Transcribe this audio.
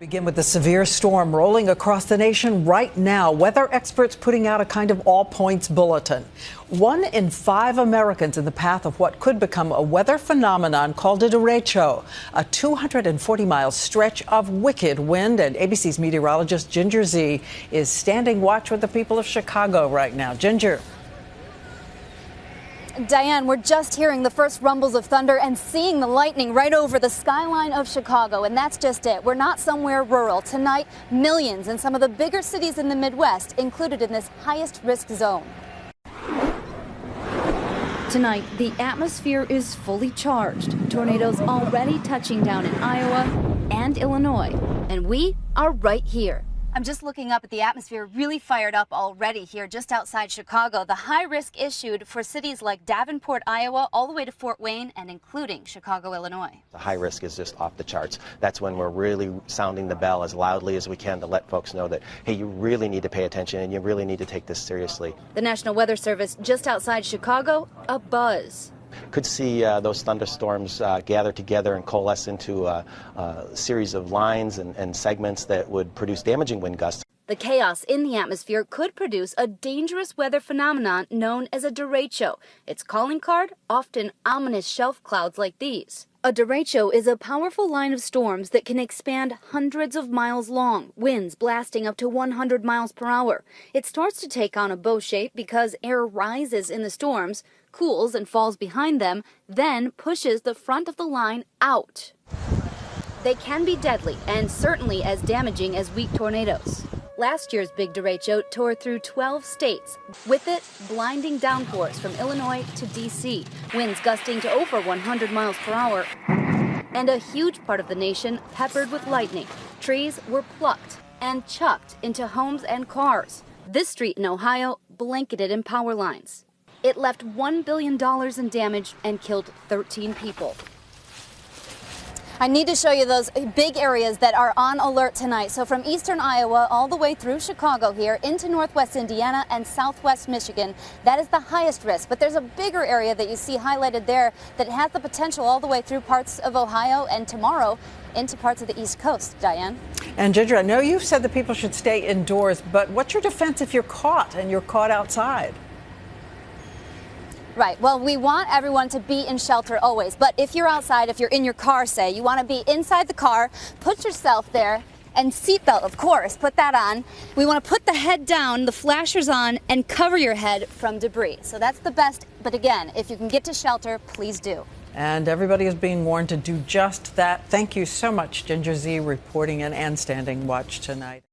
Begin with the severe storm rolling across the nation right now. Weather experts putting out a kind of all points bulletin. 1 in 5 Americans in the path of what could become a weather phenomenon called a derecho, a 240-mile stretch of wicked wind. And ABC's meteorologist Ginger Z is standing watch with the people of Chicago right now. Ginger. Diane, we're just hearing the first rumbles of thunder and seeing the lightning right over the skyline of Chicago. And that's just it. We're not somewhere rural. Tonight, millions in some of the bigger cities in the Midwest included in this highest risk zone. Tonight, the atmosphere is fully charged. Tornadoes already touching down in Iowa and Illinois. And we are right here. I'm just looking up at the atmosphere, really fired up already here just outside Chicago. The high risk issued for cities like Davenport, Iowa, all the way to Fort Wayne and including Chicago, Illinois. The high risk is just off the charts. That's when we're really sounding the bell as loudly as we can to let folks know that, hey, you really need to pay attention and you really need to take this seriously. The National Weather Service just outside Chicago, a buzz. Could see those thunderstorms gather together and coalesce into a series of lines and segments that would produce damaging wind gusts. The chaos in the atmosphere could produce a dangerous weather phenomenon known as a derecho. Its calling card, often ominous shelf clouds like these. A derecho is a powerful line of storms that can expand hundreds of miles long, winds blasting up to 100 miles per hour. It starts to take on a bow shape because air rises in the storms, cools and falls behind them, then pushes the front of the line out. They can be deadly and certainly as damaging as weak tornadoes. Last year's big derecho tore through 12 states. With it, blinding downpours from Illinois to D.C., winds gusting to over 100 miles per hour, and a huge part of the nation peppered with lightning. Trees were plucked and chucked into homes and cars. This street in Ohio blanketed in power lines. It left $1 billion in damage and killed 13 people. I need to show you those big areas that are on alert tonight. So from eastern Iowa all the way through Chicago here into northwest Indiana and southwest Michigan, that is the highest risk. But there's a bigger area that you see highlighted there that has the potential all the way through parts of Ohio and tomorrow into parts of the East Coast. Diane? And Ginger, I know you've said that people should stay indoors, but what's your defense if you're caught and you're caught outside? Right. Well, we want everyone to be in shelter always. But if you're outside, if you're in your car, say, you want to be inside the car, put yourself there, and seatbelt, of course, put that on. We want to put the head down, the flashers on, and cover your head from debris. So that's the best. But again, if you can get to shelter, please do. And everybody is being warned to do just that. Thank you so much, Ginger Z, reporting in and standing watch tonight.